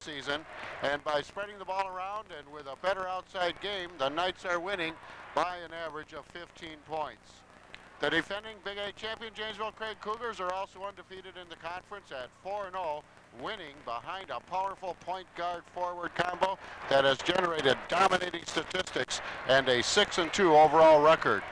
season, and by spreading the ball around and with a better outside game, the Knights are winning by an average of 15 points. The defending Big 8 champion Janesville Craig Cougars are also undefeated in the conference at 4-0, winning behind a powerful point guard forward combo that has generated dominating statistics and a 6-2 overall record.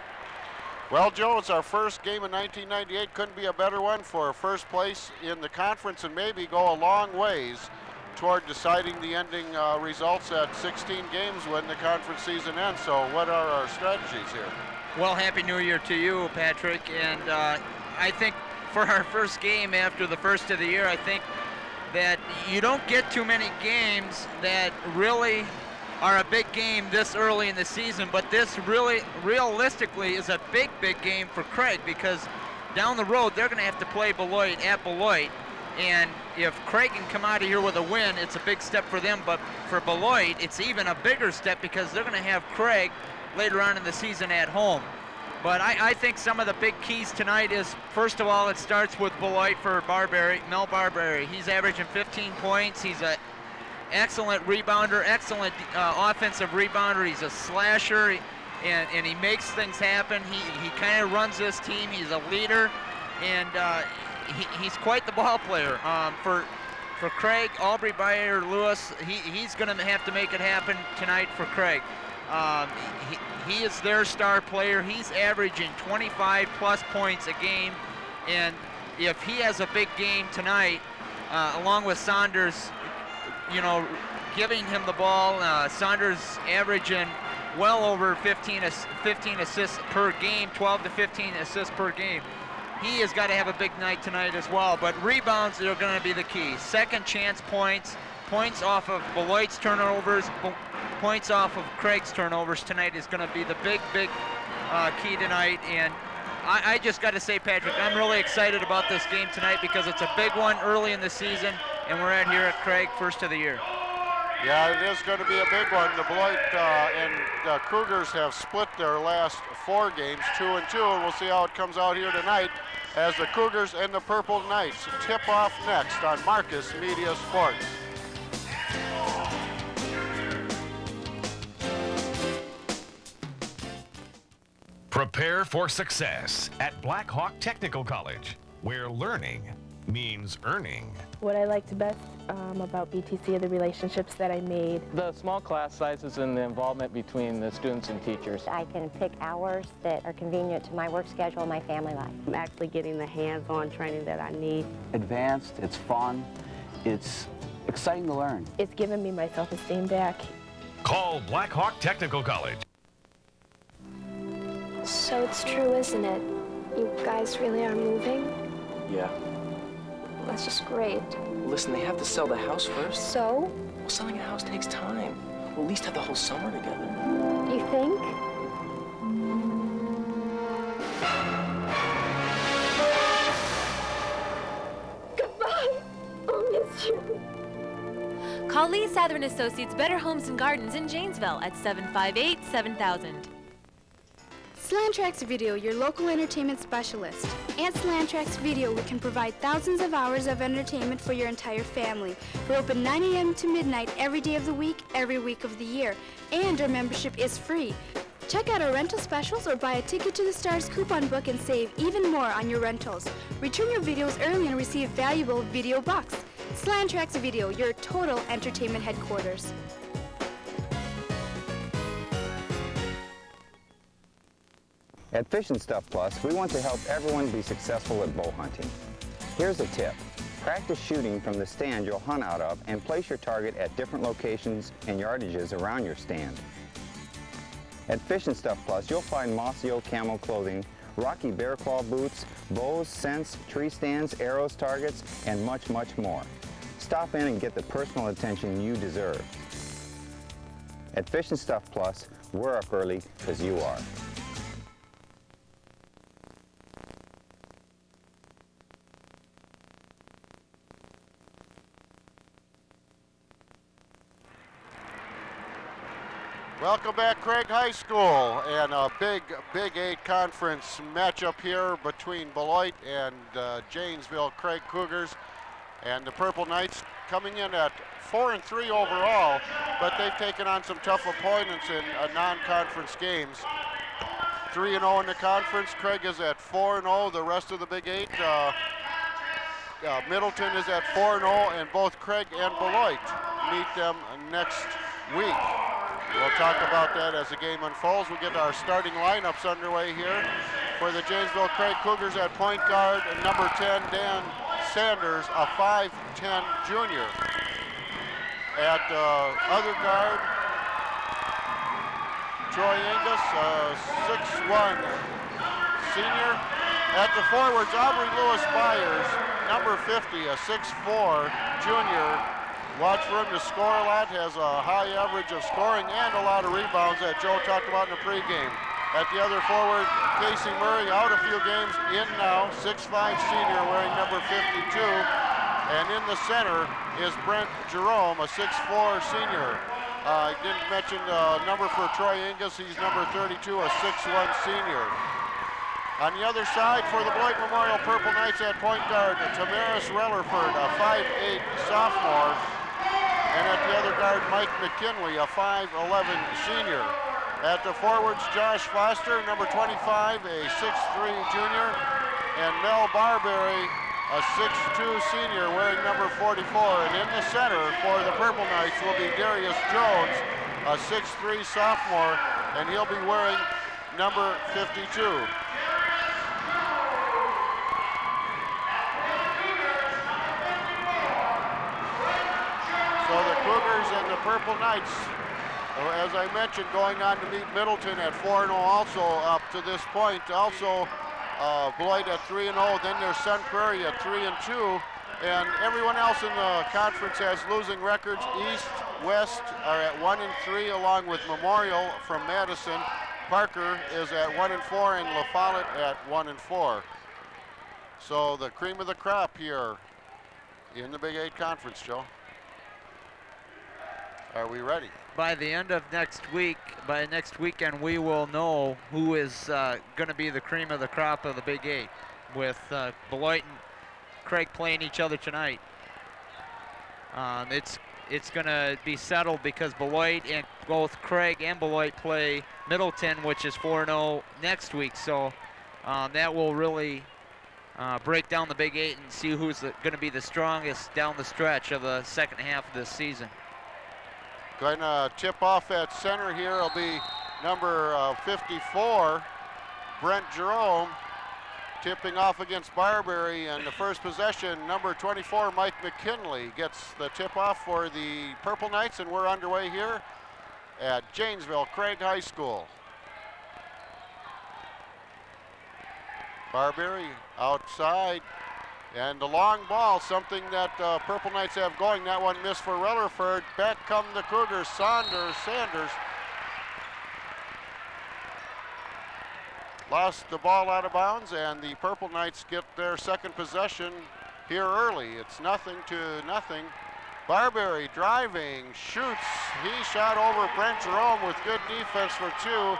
Well, Joe, it's our first game in 1998. Couldn't be a better one for first place in the conference and maybe go a long ways toward deciding the ending results at 16 games when the conference season ends. So what are our strategies here? Well, Happy New Year to you, Patrick. And I think for our first game after the first of the year, I think that you don't get too many games that really are a big game this early in the season, but this really realistically is a big game for Craig, because down the road they're going to have to play Beloit at Beloit, and if Craig can come out of here with a win, it's a big step for them. But for Beloit, it's even a bigger step because they're going to have Craig later on in the season at home. But I think some of the big keys tonight is, first of all, it starts with Beloit for Mel Barberry. He's averaging 15 points. He's an excellent rebounder, excellent offensive rebounder. He's a slasher, and he makes things happen. He kind of runs this team. He's a leader, and he's quite the ball player. For Craig, Aubrey Lewis, he's going to have to make it happen tonight for Craig. He is their star player. He's averaging 25-plus points a game, and if he has a big game tonight, along with Saunders, giving him the ball, Saunders averaging well over 15 assists per game, 12 to 15 assists per game. He has got to have a big night tonight as well, but rebounds are going to be the key. Second chance points off of Beloit's turnovers, points off of Craig's turnovers tonight is going to be the big key tonight. And I just got to say, Patrick, I'm really excited about this game tonight because it's a big one early in the season, and we're here at Craig, first of the year. Yeah, it is going to be a big one. The Beloit and the Cougars have split their last 4 games, 2-2, and we'll see how it comes out here tonight as the Cougars and the Purple Knights tip off next on Marcus Media Sports. Prepare for success at Black Hawk Technical College, where learning means earning. What I liked best about BTC are the relationships that I made. The small class sizes and the involvement between the students and teachers. I can pick hours that are convenient to my work schedule and my family life. I'm actually getting the hands-on training that I need. Advanced, it's fun, it's exciting to learn. It's given me my self-esteem back. Call Black Hawk Technical College. So it's true, isn't it? You guys really are moving? Yeah. That's just great. Listen, they have to sell the house first. So? Well, selling a house takes time. We'll at least have the whole summer together. You think? Goodbye. I'll miss you. Call Lee Southern Associates Better Homes and Gardens in Janesville at 758-7000. Slantrax Video, your local entertainment specialist. At Slantrax Video, we can provide thousands of hours of entertainment for your entire family. We're open 9 a.m. to midnight every day of the week, every week of the year. And our membership is free. Check out our rental specials or buy a Ticket to the Stars coupon book and save even more on your rentals. Return your videos early and receive valuable video bucks. Slantrax Video, your total entertainment headquarters. At Fish and Stuff Plus, we want to help everyone be successful at bow hunting. Here's a tip. Practice shooting from the stand you'll hunt out of and place your target at different locations and yardages around your stand. At Fish and Stuff Plus, you'll find Mossio camo clothing, Rocky Bear Claw boots, bows, scents, tree stands, arrows, targets, and much, much more. Stop in and get the personal attention you deserve. At Fish and Stuff Plus, we're up early because you are. Welcome back, Craig High School, and a Big 8 conference matchup here between Beloit and Janesville Craig Cougars. And the Purple Knights coming in at 4-3 overall, but they've taken on some tough opponents in non-conference games. 3-0 in the conference. Craig is at 4-0. The rest of the Big Eight, Middleton is at 4-0, and both Craig and Beloit meet them next week. We'll talk about that as the game unfolds. We'll get our starting lineups underway here. For the Janesville Craig Cougars at point guard, number 10, Dan Saunders, a 5'10 junior. At other guard, Troy Angus, a 6'1 senior. At the forwards, Aubrey Lewis-Byers, number 50, a 6'4 junior. Watch for him to score a lot, has a high average of scoring and a lot of rebounds that Joe talked about in the pregame. At the other forward, Casey Murray, out a few games, in now, 6'5 senior wearing number 52. And in the center is Brent Jerome, a 6'4 senior. I didn't mention the number for Troy Angus, he's number 32, a 6'1 senior. On the other side for the Beloit Memorial Purple Knights at point guard, Tamaris Rellerford, a 5'8 sophomore. And at the other guard, Mike McKinley, a 5'11 senior. At the forwards, Josh Foster, number 25, a 6'3 junior. And Mel Barberry, a 6'2 senior, wearing number 44. And in the center for the Purple Knights will be Darius Jones, a 6'3 sophomore, and he'll be wearing number 52. So the Cougars and the Purple Knights, as I mentioned, going on to meet Middleton at 4-0 also up to this point. Also Beloit at 3-0, then there's Sun Prairie at 3-2, and everyone else in the conference has losing records. East, West are at 1-3, along with Memorial from Madison. Parker is at 1-4, and La Follette at 1-4. So the cream of the crop here in the Big Eight Conference, Joe. Are we ready? By the end of next week, by next weekend, we will know who is going to be the cream of the crop of the Big Eight, with Beloit and Craig playing each other tonight. It's going to be settled because Beloit and both Craig and Beloit play Middleton, which is 4-0 next week. So that will really break down the Big Eight and see who's going to be the strongest down the stretch of the second half of this season. Going to tip off at center here will be number 54, Brent Jerome, tipping off against Barberry. And the first possession, number 24, Mike McKinley, gets the tip off for the Purple Knights, and we're underway here at Janesville Craig High School. Barberry outside. And the long ball, something that Purple Knights have going. That one missed for Rellerford. Back come the Cougars. Sanders lost the ball out of bounds, and the Purple Knights get their second possession here early. It's 0-0. Barberry driving, shoots. He shot over Brent Jerome with good defense for two.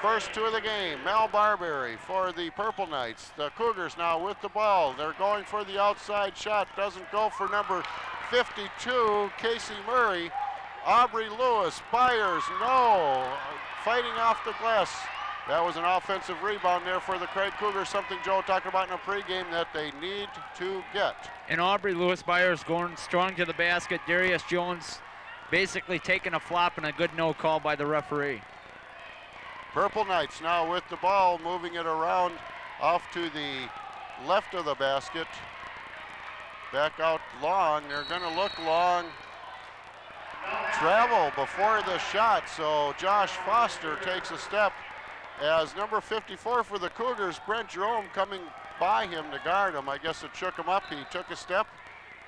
First two of the game. Mel Barberry for the Purple Knights. The Cougars now with the ball. They're going for the outside shot. Doesn't go for number 52, Casey Murray. Aubrey Lewis-Byers, no. Fighting off the glass. That was an offensive rebound there for the Craig Cougars, something Joe talked about in the pregame that they need to get. And Aubrey Lewis-Byers going strong to the basket. Darius Jones basically taking a flop and a good no call by the referee. Purple Knights now with the ball, moving it around off to the left of the basket. Back out long. They're going to look long. Travel before the shot, so Josh Foster takes a step as number 54 for the Cougars, Brent Jerome, coming by him to guard him. I guess it shook him up. He took a step.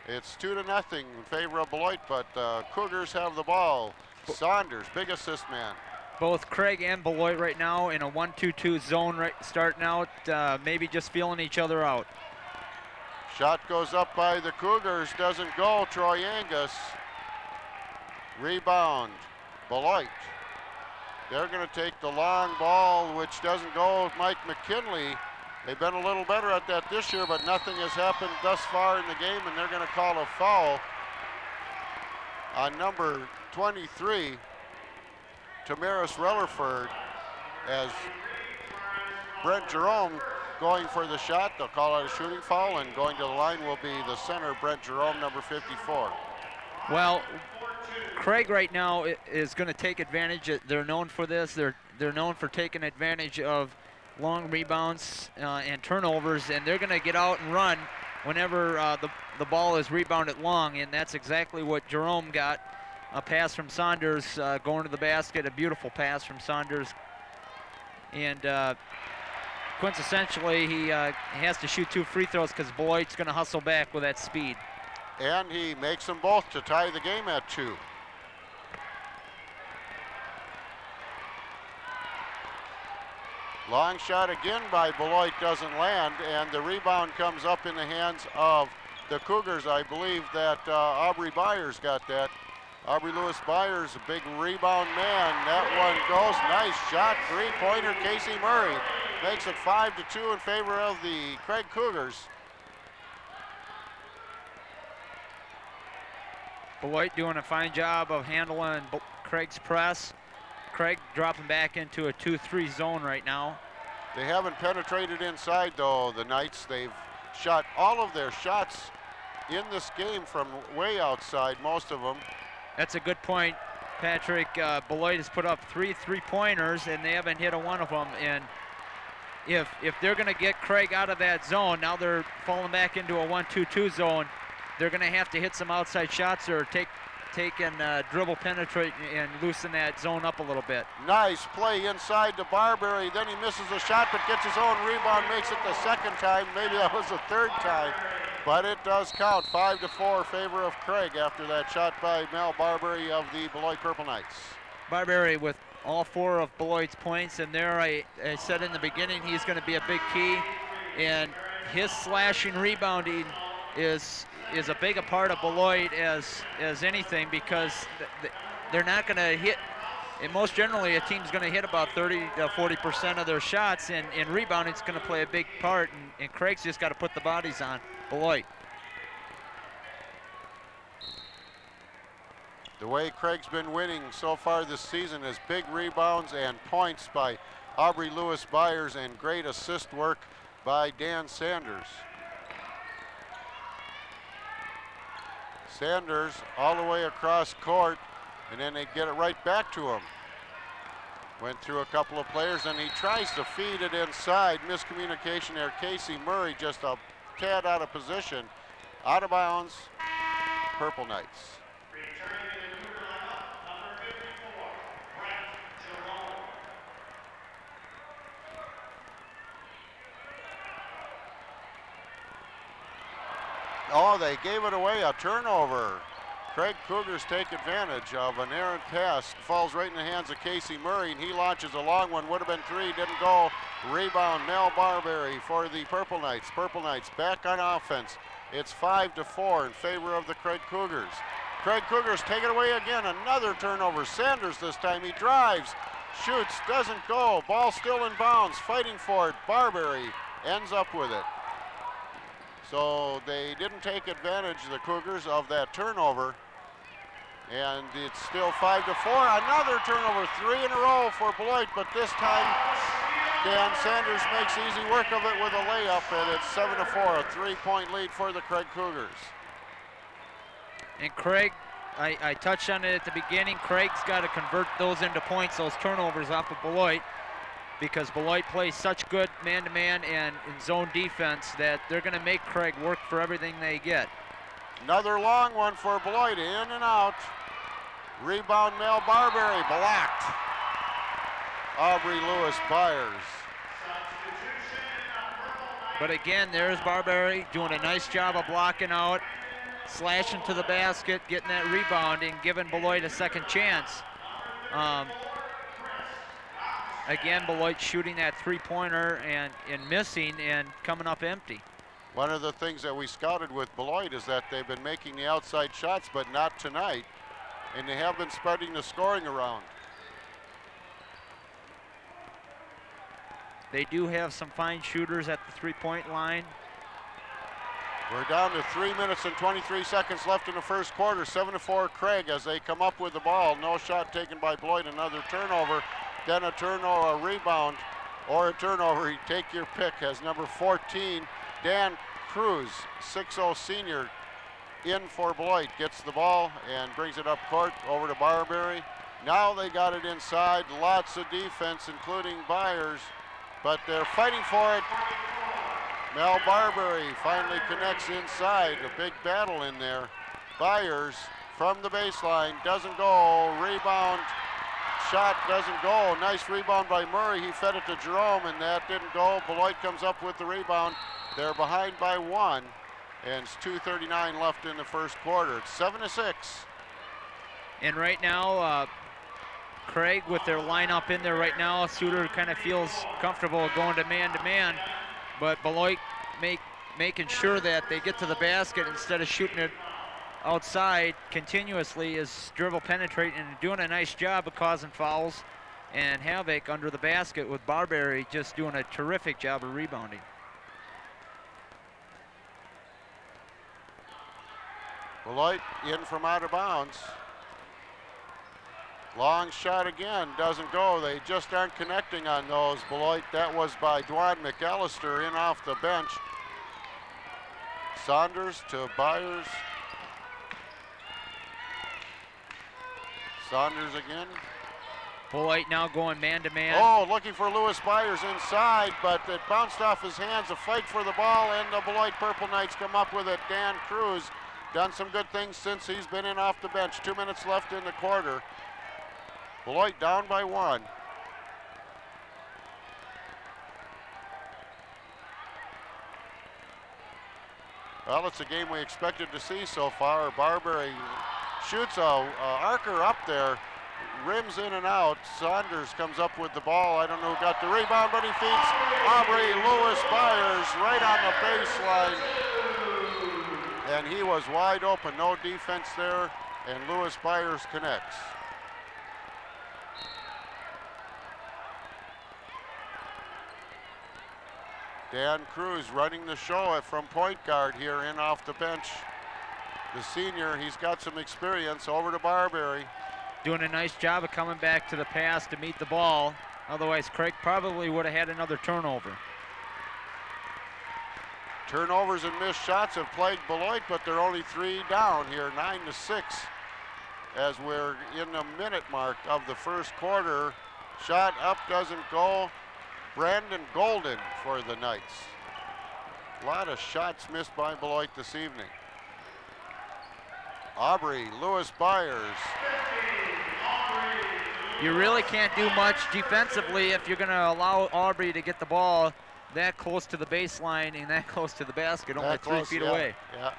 It's 2-0 in favor of Beloit, but Cougars have the ball. Saunders, big assist man. Both Craig and Beloit right now in a 1-2-2 zone starting out, maybe just feeling each other out. Shot goes up by the Cougars, doesn't go. Troy Angus. Rebound, Beloit. They're going to take the long ball, which doesn't go. Mike McKinley. They've been a little better at that this year, but nothing has happened thus far in the game, and they're going to call a foul on number 23, Tamaris Rellerford, as Brent Jerome going for the shot. They'll call it a shooting foul, and going to the line will be the center, Brent Jerome, number 54. Well, Craig right now is going to take advantage. They're known for this. They're known for taking advantage of long rebounds and turnovers, and they're going to get out and run whenever the ball is rebounded long, and that's exactly what Jerome got. A pass from Saunders going to the basket, a beautiful pass from Saunders. And quintessentially, he has to shoot 2 free throws because Beloit's going to hustle back with that speed. And he makes them both to tie the game at 2. Long shot again by Beloit doesn't land, and the rebound comes up in the hands of the Cougars. I believe that Aubrey Byers got that. Aubrey Lewis-Byers, a big rebound man. That one goes. Nice shot, 3-pointer. Casey Murray makes it 5-2 in favor of the Craig Cougars. Beloit doing a fine job of handling Craig's press. Craig dropping back into a 2-3 zone right now. They haven't penetrated inside though, the Knights. They've shot all of their shots in this game from way outside, most of them. That's a good point, Patrick. Beloit has put up 3 3-pointers and they haven't hit a one of them. And if they're going to get Craig out of that zone, now they're falling back into a 1-2-2 zone. They're going to have to hit some outside shots or take and dribble, penetrate, and loosen that zone up a little bit. Nice play inside to Barberry. Then he misses a shot, but gets his own rebound, makes it the second time. Maybe that was the third time, but it does count. 5-4 favor of Craig after that shot by Mel Barberry of the Beloit Purple Knights. Barberry with all 4 of Beloit's points, and there I said in the beginning he's going to be a big key, and his slashing rebounding is a big a part of Beloit as anything, because they're not going to hit, and most generally a team's going to hit about 30 to 40% of their shots, and rebounding is going to play a big part, and Craig's just got to put the bodies on Beloit. The way Craig's been winning so far this season is big rebounds and points by Aubrey Lewis-Byers and great assist work by Dan Saunders. Saunders all the way across court, and then they get it right back to him. Went through a couple of players, and he tries to feed it inside. Miscommunication there. Casey Murray just a tad out of position. Out of bounds, Purple Knights. Oh, they gave it away, a turnover. Craig Cougars take advantage of an errant pass. Falls right in the hands of Casey Murray, and he launches a long one. Would have been 3, didn't go. Rebound, Mel Barberry for the Purple Knights. Purple Knights back on offense. It's 5-4 in favor of the Craig Cougars. Craig Cougars take it away again. Another turnover. Saunders this time. He drives, shoots, doesn't go. Ball still in bounds, fighting for it. Barberry ends up with it. So they didn't take advantage, the Cougars, of that turnover. And it's still 5-4. Another turnover, 3 in a row for Beloit, but this time Dan Saunders makes easy work of it with a layup, and it's 7-4, a 3-point lead for the Craig Cougars. And Craig, I touched on it at the beginning, Craig's got to convert those into points, those turnovers off of Beloit, because Beloit plays such good man-to-man and in zone defense that they're going to make Craig work for everything they get. Another long one for Beloit, in and out. Rebound, Mel Barberry, blocked. Aubrey Lewis-Byers. But again, there's Barberry doing a nice job of blocking out, slashing to the basket, getting that rebound, and giving Beloit a second chance. Again, Beloit shooting that 3-pointer and missing and coming up empty. One of the things that we scouted with Beloit is that they've been making the outside shots, but not tonight. And they have been spreading the scoring around. They do have some fine shooters at the 3-point line. We're down to 3 minutes and 23 seconds left in the first quarter. 7-4 Craig as they come up with the ball. No shot taken by Beloit. Another turnover. Then a turnover, a rebound, or a turnover. You take your pick as number 14, Dan Cruz, 6'0 senior, in for Beloit. Gets the ball and brings it up court over to Barberry. Now they got it inside. Lots of defense, including Byers, but they're fighting for it. Mel Barberry finally connects inside. A big battle in there. Byers from the baseline, doesn't go. Rebound, shot doesn't go. Nice rebound by Murray. He fed it to Jerome, and that didn't go. Beloit comes up with the rebound. They're behind by 1, and it's 2:39 left in the first quarter. It's 7-6. And right now, Craig with their lineup in there right now, Suter kind of feels comfortable going to man, but Beloit making sure that they get to the basket instead of shooting it outside continuously, is dribble penetrating and doing a nice job of causing fouls and havoc under the basket, with Barberry just doing a terrific job of rebounding. Beloit in from out of bounds. Long shot again, doesn't go. They just aren't connecting on those, Beloit. That was by Dwan McAllister in off the bench. Saunders to Byers. Saunders again. Beloit now going man-to-man. Oh, looking for Lewis-Byers inside, but it bounced off his hands. A fight for the ball, and the Beloit Purple Knights come up with it. Dan Cruz done some good things since he's been in off the bench. 2 minutes left in the quarter. Beloit down by 1. Well, it's a game we expected to see so far. Barberry shoots a arcer up there, rims in and out. Saunders comes up with the ball. I don't know who got the rebound, but he feeds Aubrey Lewis-Byers right on the baseline. And he was wide open, no defense there, and Lewis-Byers connects. Dan Cruz running the show from point guard here in off the bench. The senior, he's got some experience. Over to Barberry. Doing a nice job of coming back to the pass to meet the ball. Otherwise, Craig probably would have had another turnover. Turnovers and missed shots have plagued Beloit, but they're only 3 down here, 9-6, as we're in the minute mark of the first quarter. Shot up, doesn't go. Brandon Golden for the Knights. A lot of shots missed by Beloit this evening. Aubrey Lewis-Byers. You really can't do much defensively if you're going to allow Aubrey to get the ball that close to the baseline and that close to the basket, only 3 feet away. Yeah,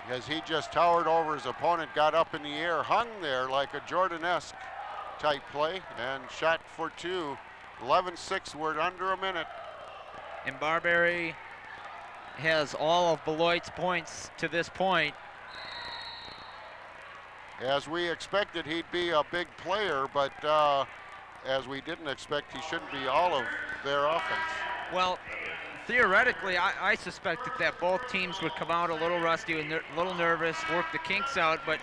because he just towered over his opponent, got up in the air, hung there like a Jordan-esque type play, and shot for 2. 11-6, we're under a minute. And Barberry has all of Beloit's points to this point. As we expected, he'd be a big player, but as we didn't expect, he shouldn't be all of their offense. Well, theoretically, I suspected that both teams would come out a little rusty and a little nervous, work the kinks out, but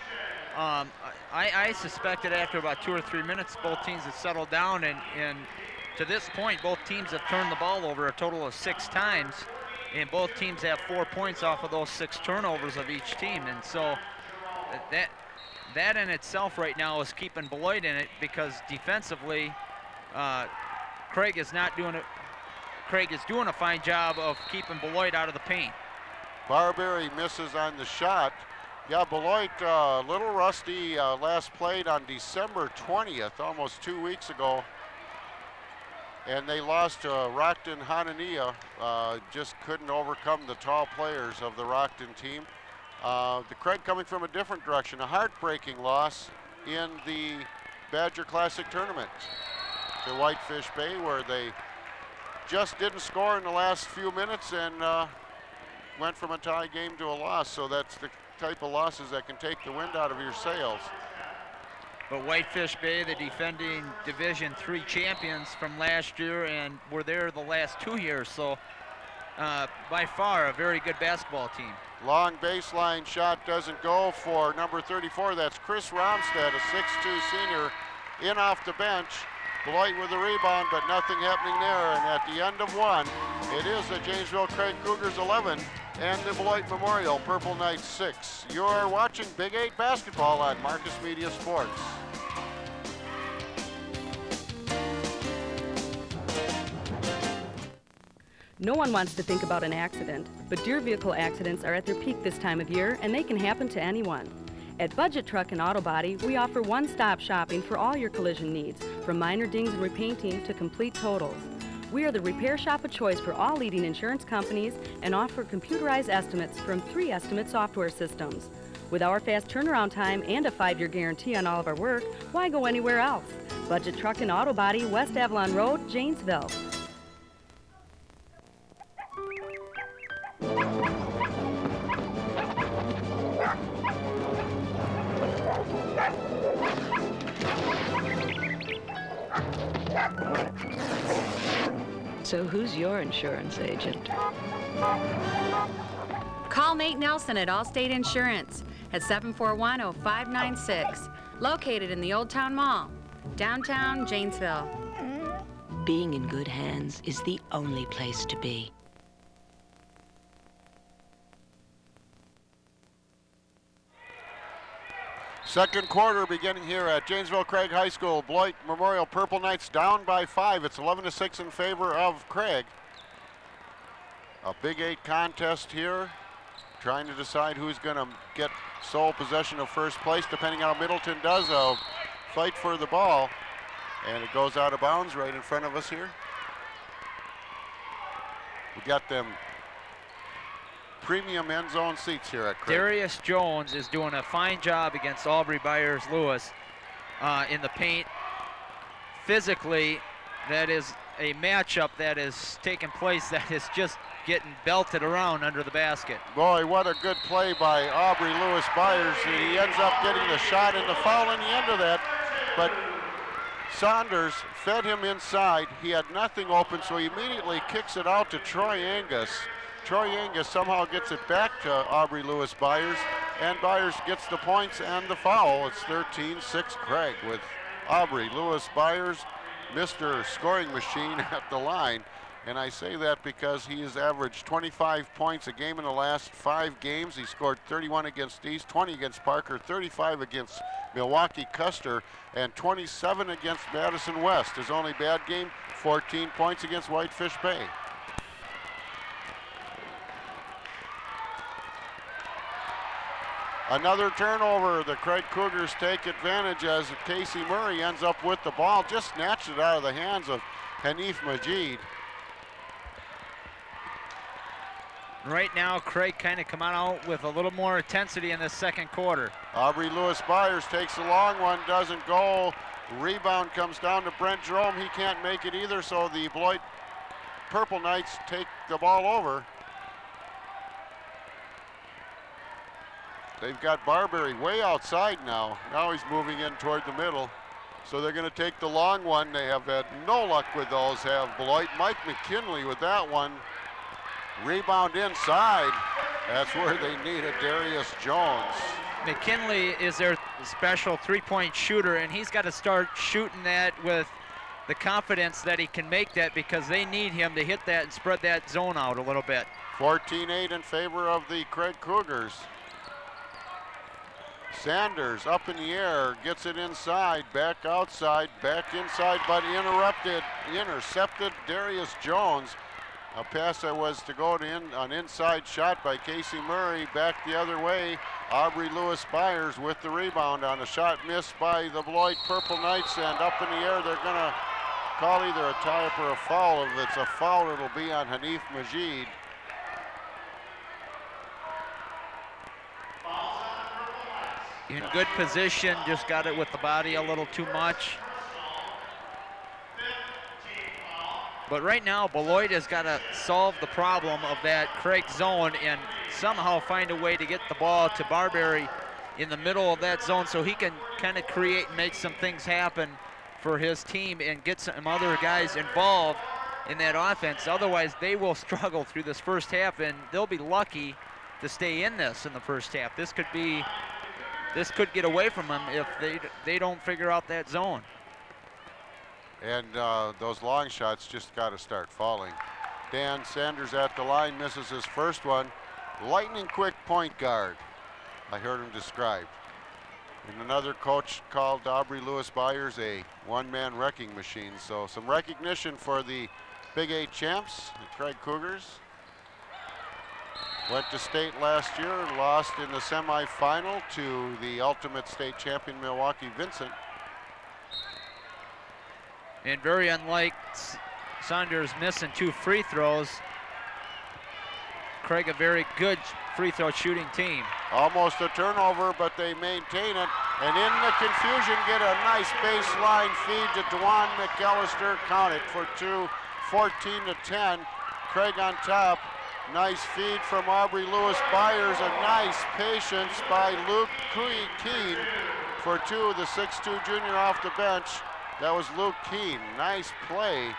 I suspected after about 2 or 3 minutes, both teams had settled down, and to this point, both teams have turned the ball over a total of 6 times, and both teams have 4 points off of those 6 turnovers of each team. And so that in itself right now is keeping Beloit in it, because defensively, Craig is doing a fine job of keeping Beloit out of the paint. Barberry misses on the shot. Yeah, Beloit a little rusty, last played on December 20th, almost 2 weeks ago. And they lost to Rockton Hanania, just couldn't overcome the tall players of the Rockton team. The Craig coming from a different direction, a heartbreaking loss in the Badger Classic tournament to Whitefish Bay, where they just didn't score in the last few minutes and went from a tie game to a loss. So that's the type of losses that can take the wind out of your sails. But Whitefish Bay, the defending Division III champions from last year, and were there the last 2 years. So by far a very good basketball team. Long baseline shot doesn't go for number 34. That's Chris Romstad, a 6'2 senior, in off the bench. Beloit with the rebound, but nothing happening there. And at the end of one, it is the Janesville Craig Cougars 11 and the Beloit Memorial Purple Knights 6. You're watching Big 8 basketball on Marcus Media Sports. No one wants to think about an accident, but deer vehicle accidents are at their peak this time of year, and they can happen to anyone. At Budget Truck and Auto Body, we offer one-stop shopping for all your collision needs, from minor dings and repainting to complete totals. We are the repair shop of choice for all leading insurance companies and offer computerized estimates from 3 estimate software systems. With our fast turnaround time and a 5-year guarantee on all of our work, why go anywhere else? Budget Truck and Auto Body, West Avalon Road, Janesville. So who's your insurance agent? Call Nate Nelson at Allstate Insurance at 741-0596, located in the Old Town Mall, downtown Janesville. Being in good hands is the only place to be. Second quarter beginning here at Janesville Craig High School. Beloit Memorial Purple Knights down by 5. It's 11-6 in favor of Craig. A Big 8 contest here, trying to decide who's going to get sole possession of first place, depending on how Middleton does. A fight for the ball, and it goes out of bounds right in front of us here. We got them premium end zone seats here at Craig. Darius Jones is doing a fine job against Aubrey Lewis in the paint. Physically, that is a matchup that is taking place that is just getting belted around under the basket. Boy, what a good play by Aubrey Lewis-Byers. He ends up getting the shot and the foul in the end of that, but Saunders fed him inside. He had nothing open, so he immediately kicks it out to Troy Angus. Troy Angus somehow gets it back to Aubrey Lewis-Byers, and Byers gets the points and the foul. It's 13-6 Craig with Aubrey Lewis-Byers, Mr. Scoring Machine, at the line. And I say that because he has averaged 25 points a game in the last 5 games. He scored 31 against East, 20 against Parker, 35 against Milwaukee Custer, and 27 against Madison West. His only bad game, 14 points against Whitefish Bay. Another turnover. The Craig Cougars take advantage as Casey Murray ends up with the ball. Just snatched it out of the hands of Hanif Majid. Right now, Craig kind of come out with a little more intensity in this second quarter. Aubrey Lewis-Byers takes a long one, doesn't go. Rebound comes down to Brent Jerome. He can't make it either, so the Beloit Purple Knights take the ball over. They've got Barberry way outside now. Now he's moving in toward the middle. So they're going to take the long one. They have had no luck with those, have Beloit. Mike McKinley with that one. Rebound inside. That's where they need it, Darius Jones. McKinley is their special three-point shooter, and he's got to start shooting that with the confidence that he can make that, because they need him to hit that and spread that zone out a little bit. 14-8 in favor of the Craig Cougars. Sanders up in the air, gets it inside, back outside, back inside, but intercepted Darius Jones. A pass that was to go to an inside shot by Casey Murray, back the other way. Aubrey Lewis-Byers with the rebound on a shot missed by the Beloit Purple Knights, and up in the air they're gonna call either a tie-up or a foul. If it's a foul, it'll be on Hanif Majid. In good position, just got it with the body a little too much. But right now, Beloit has got to solve the problem of that Craig zone and somehow find a way to get the ball to Barberry in the middle of that zone so he can kind of create and make some things happen for his team and get some other guys involved in that offense. Otherwise, they will struggle through this first half, and they'll be lucky to stay in this in the first half. This could get away from them if they don't figure out that zone. And those long shots just got to start falling. Dan Saunders at the line, misses his first one. Lightning quick point guard, I heard him described. And another coach called Aubrey Lewis-Byers a one-man wrecking machine. So some recognition for the Big 8 champs, the Craig Cougars. Went to state last year, lost in the semifinal to the ultimate state champion Milwaukee Vincent. And very unlike Saunders missing 2 free throws, Craig a very good free throw shooting team. Almost a turnover, but they maintain it. And in the confusion, get a nice baseline feed to Dwan McAllister. Count it for 2, 14-10. Craig on top. Nice feed from Aubrey Lewis-Byers. A nice patience by Luke Kuehne for 2, the 6'2 junior off the bench. That was Luke Kuehne. Nice play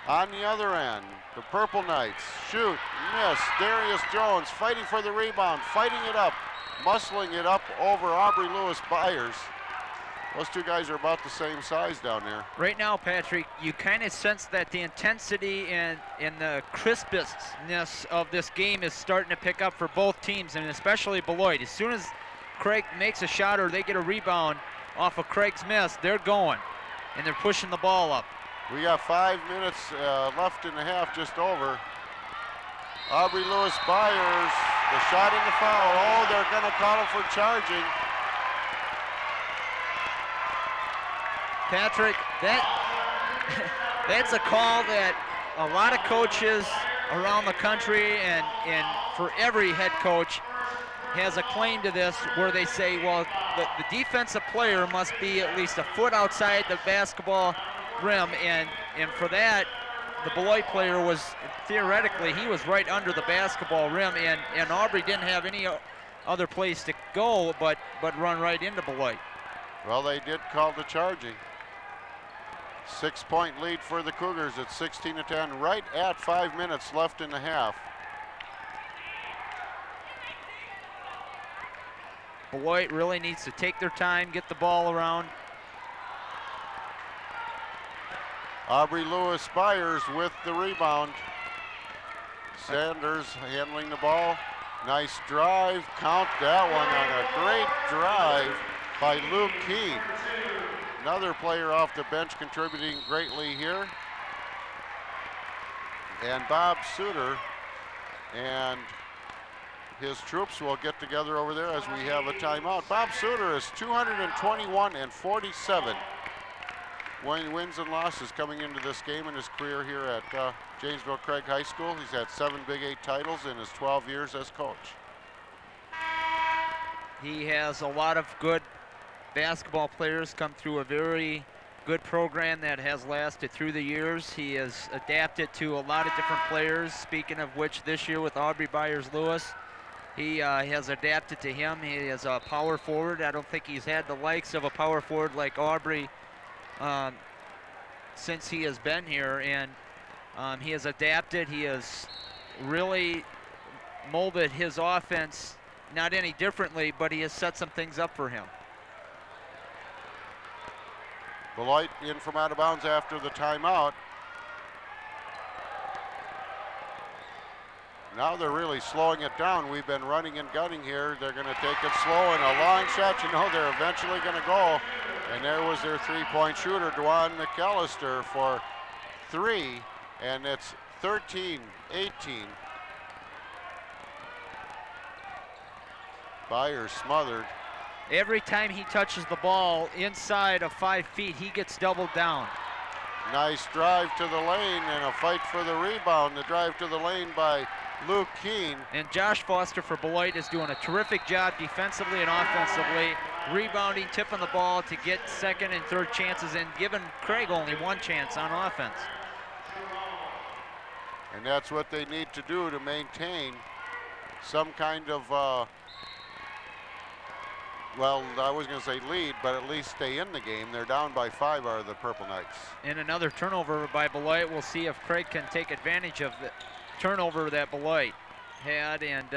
on the other end. The Purple Knights shoot, miss. Darius Jones fighting for the rebound, fighting it up, muscling it up over Aubrey Lewis-Byers. Those two guys are about the same size down there. Right now, Patrick, you kind of sense that the intensity and the crispness of this game is starting to pick up for both teams, and especially Beloit. As soon as Craig makes a shot or they get a rebound off of Craig's miss, they're going, and they're pushing the ball up. We got 5 minutes left in the half, just over. Aubrey Lewis-Byers, the shot in the foul. Oh, they're gonna call him for charging. Patrick, that's a call that a lot of coaches around the country and for every head coach has a claim to this, where they say, well, the defensive player must be at least a foot outside the basketball rim, and for that, the Beloit player was, theoretically, he was right under the basketball rim, and Aubrey didn't have any other place to go but run right into Beloit. Well, they did call the charging. 6-point lead for the Cougars at 16-10, right at 5 minutes left in the half. Beloit really needs to take their time, get the ball around. Aubrey Lewis-Byers with the rebound. Saunders handling the ball. Nice drive. Count that one on a great drive by Luke Kuehne. Another player off the bench contributing greatly here. And Bob Suter and his troops will get together over there as we have a timeout. Bob Suter is 221 and 47. Wins and losses coming into this game in his career here at Janesville Craig High School. He's had 7 Big 8 titles in his 12 years as coach. He has a lot of good basketball players come through a very good program that has lasted through the years. He has adapted to a lot of different players, speaking of which this year with Aubrey Byers-Lewis, he has adapted to him. He is a power forward. I don't think he's had the likes of a power forward like Aubrey since he has been here, and he has adapted. He has really molded his offense, not any differently, but he has set some things up for him. Beloit in from out of bounds after the timeout. Now they're really slowing it down. We've been running and gunning here. They're going to take it slow, and a long shot, you know, they're eventually going to go. And there was their 3-point shooter, Dwan McAllister, for 3, and it's 13-18. Byers smothered. Every time he touches the ball inside of 5 feet, he gets doubled down. Nice drive to the lane and a fight for the rebound. The drive to the lane by Luke Kuehne. And Josh Foster for Beloit is doing a terrific job defensively and offensively, rebounding, tipping the ball to get second and third chances, and giving Craig only 1 chance on offense. And that's what they need to do to maintain some kind of well, I was going to say lead, but at least stay in the game. They're down by 5 are the Purple Knights. And another turnover by Beloit. We'll see if Craig can take advantage of the turnover that Beloit had, and